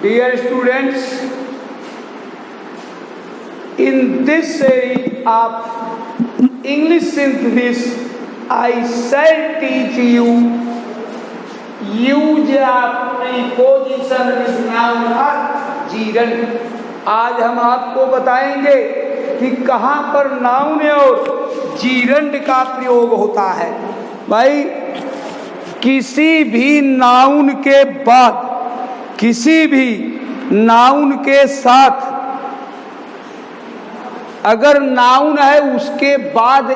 Dear students, in this series of English synthesis, I shall teach you use of preposition with noun or gerund। आज हम आपको बताएंगे कि कहाँ पर नाउन और जीरंड का प्रयोग होता है। भाई, किसी भी नाउन के बाद, किसी भी नाउन के साथ अगर नाउन है उसके बाद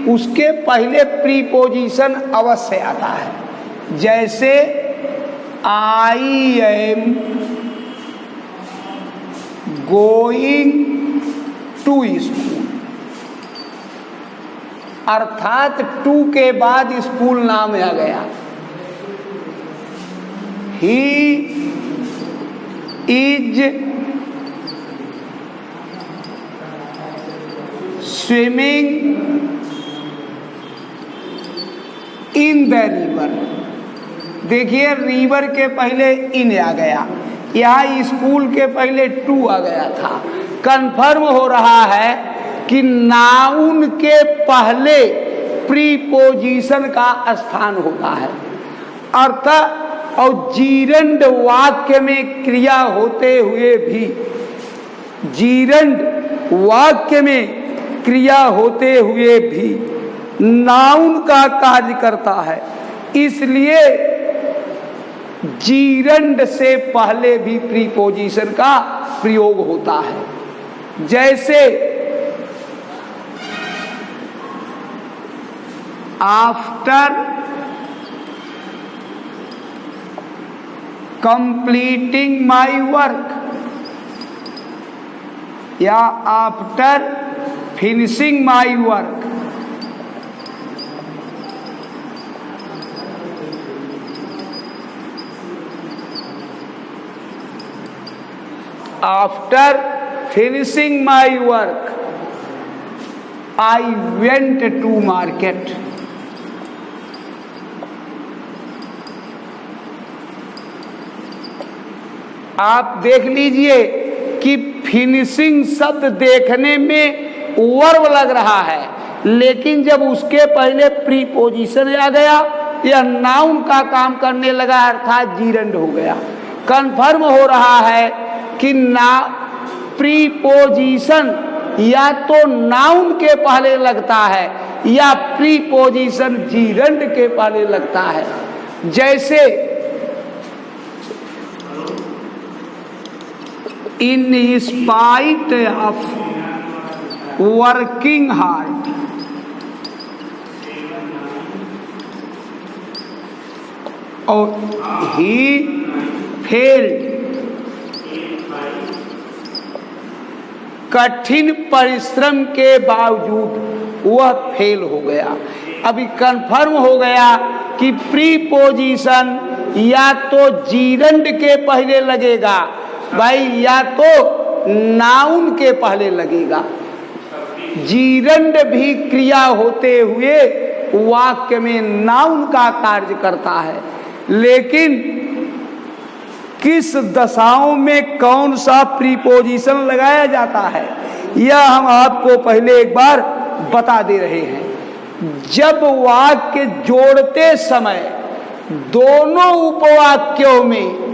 उसके पहले प्रीपोजिशन अवश्य आता है। जैसे I am going to school, अर्थात टू के बाद स्कूल नाम आ गया। He is swimming in the river. देखिए, रिवर के पहले इन आ गया, यहाँ स्कूल के पहले टू आ गया था। कंफर्म हो रहा है कि नाउन के पहले प्रीपोजिशन का स्थान होता है। अर्थात और जीरंड वाक्य में क्रिया होते हुए भी, जीरंड वाक्य में क्रिया होते हुए भी नाउन का कार्य करता है। इसलिए जीरंड से पहले भी प्रीपोजिशन का प्रयोग होता है। जैसे आफ्टर कंप्लीटिंग माई वर्क या after finishing my work. After finishing my work I went to market. आप देख लीजिए कि फिनिशिंग शब्द देखने में वर्ब लग रहा है, लेकिन जब उसके पहले प्रीपोजिशन आ गया, यह नाउन का काम करने लगा, अर्थात जीरंड हो गया। कंफर्म हो रहा है कि प्रीपोजिशन या तो नाउन के पहले लगता है या प्रीपोजिशन जीरंड के पहले लगता है। जैसे in spite of working hard, और ही फेल्ड, कठिन परिश्रम के बावजूद वह फेल हो गया। अभी कंफर्म हो गया कि प्रीपोजिशन या तो जीरंड के पहले लगेगा भाई, या तो नाउन के पहले लगेगा। जीरंड भी क्रिया होते हुए वाक्य में नाउन का कार्य करता है, लेकिन किस दशाओं में कौन सा प्रीपोजिशन लगाया जाता है यह हम आपको पहले एक बार बता दे रहे हैं। जब वाक्य जोड़ते समय दोनों उपवाक्यों में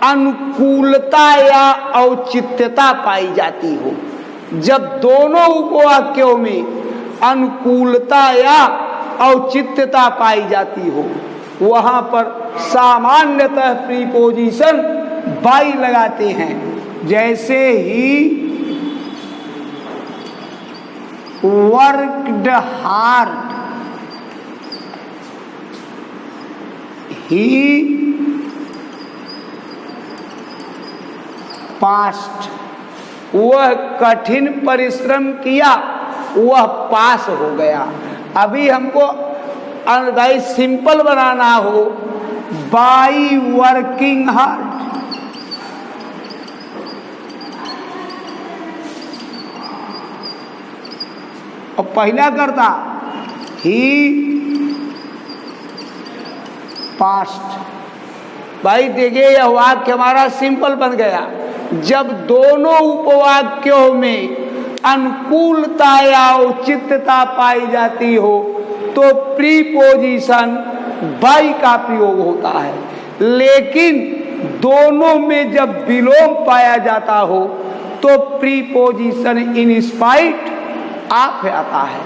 अनुकूलता या औचित्यता पाई जाती हो, जब दोनों उपवाक्यों में अनुकूलता या औचित्यता पाई जाती हो, वहां पर सामान्यतः प्रीपोजिशन बाई लगाते हैं। जैसे he worked hard, he past, वह कठिन परिश्रम किया, वह पास हो गया। अभी हमको भाई सिंपल बनाना हो, बाई वर्किंग हार्ड, और पहला करता ही पास्ट, भाई देखिए, यह वाक्य हमारा सिंपल बन गया। जब दोनों उपवाक्यों में अनुकूलता या औचित्यता पाई जाती हो तो प्रीपोजिशन बाई का प्रयोग होता है, लेकिन दोनों में जब विलोम पाया जाता हो तो प्रीपोजिशन इन स्पाइट ऑफ आता है।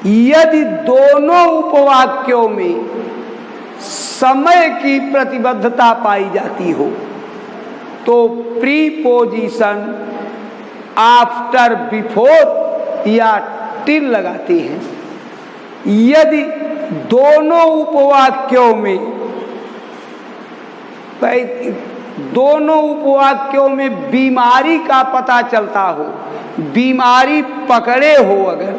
यदि दोनों उपवाक्यों में समय की प्रतिबद्धता पाई जाती हो तो प्रीपोजिशन आफ्टर, बिफोर या टिल लगाते हैं। यदि दोनों उपवाक्यों में बीमारी का पता चलता हो, बीमारी पकड़े हो अगर,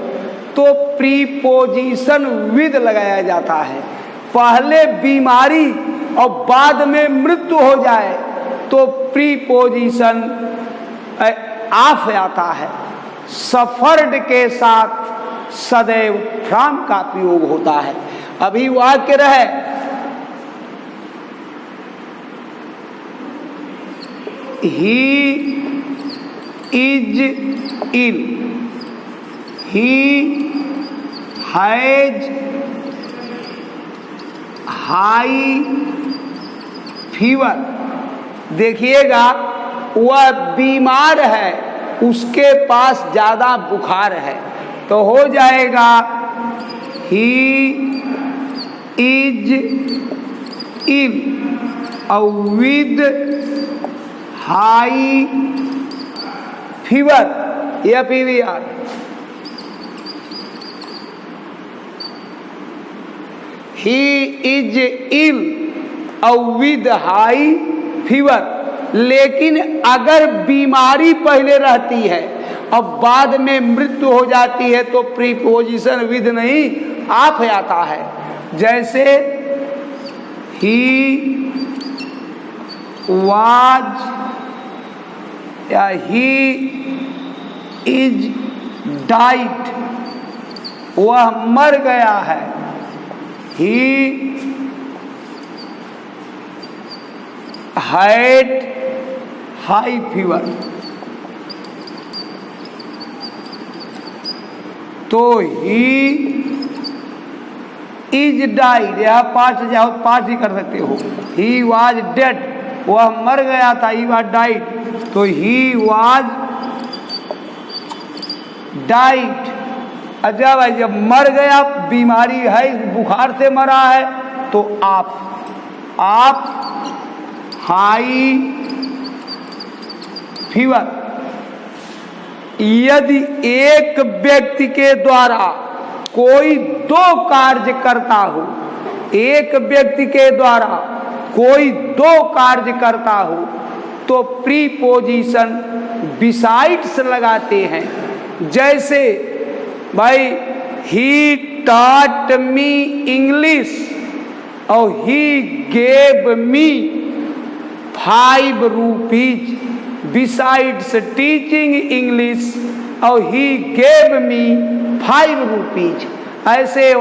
तो प्रीपोजिशन विद लगाया जाता है। पहले बीमारी और बाद में मृत्यु हो जाए तो प्रीपोजिशन ऑफ आता है। सफर्ड के साथ सदैव फ्रॉम का प्रयोग होता है। अभी वाक्य रहे, he is ill, he has high fever. देखिएगा, वह बीमार है, उसके पास ज्यादा बुखार है, तो हो जाएगा ही इज इल और with high fever, FEVR। He is ill और विद हाई फीवर। लेकिन अगर बीमारी पहले रहती है और बाद में मृत्यु हो जाती है तो प्रीपोजिशन विद नहीं ऑफ आता है। जैसे ही वाज या ही इज डाइड, वह मर गया है। ही हैड हाई फीवर, तो ही इज डाइड, यह पाठ जाओ पाठ ही कर सकते हो। ही वाज डेड, वह मर गया था, ही वाज डाइड, तो ही वाज डाइड। अच्छा भाई, जब मर गया, बीमारी है, बुखार से मरा है, तो आप हाई फीवर। यदि एक व्यक्ति के द्वारा कोई दो कार्य करता हो, एक व्यक्ति के द्वारा कोई दो कार्य करता हो, तो प्रीपोजिशन बिसाइड्स लगाते हैं। जैसे भाई, ही टॉट मी इंग्लिश और he gave me 5 rupees besides teaching English और ही गेव मी 5 rupees। ऐसे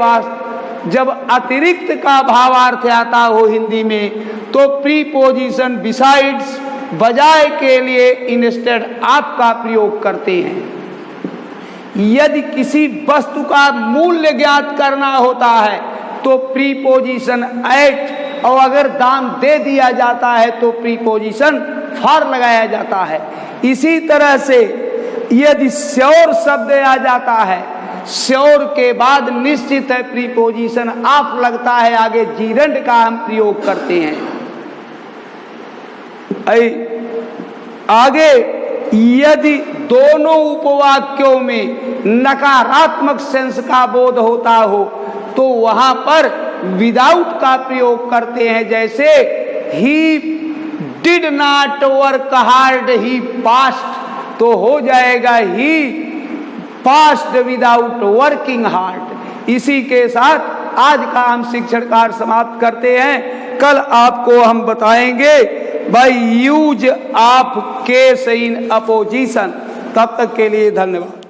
जब अतिरिक्त का भावार्थ आता हो हिंदी में तो प्रीपोजिशन बिसाइड्स बजाय के लिए इंस्टेड ऑफ का प्रयोग करते हैं। यदि किसी वस्तु का मूल्य ज्ञात करना होता है तो प्रीपोजिशन एट, और अगर दाम दे दिया जाता है तो प्रीपोजिशन फॉर लगाया जाता है। इसी तरह से यदि श्योर शब्द आ जाता है, श्योर के बाद निश्चित है प्रीपोजिशन ऑफ लगता है, आगे जीरंड का हम प्रयोग करते हैं। आगे यदि दोनों उपवाक्यों में नकारात्मक सेंस का बोध होता हो तो वहां पर विदाउट का प्रयोग करते हैं। जैसे he did not work hard, he past, तो हो जाएगा ही पास्ट विदाउट वर्किंग हार्ड। इसी के साथ आज का हम शिक्षण कार्य समाप्त करते हैं। कल आपको हम बताएंगे by use of case in opposition. तब तक के लिए धन्यवाद।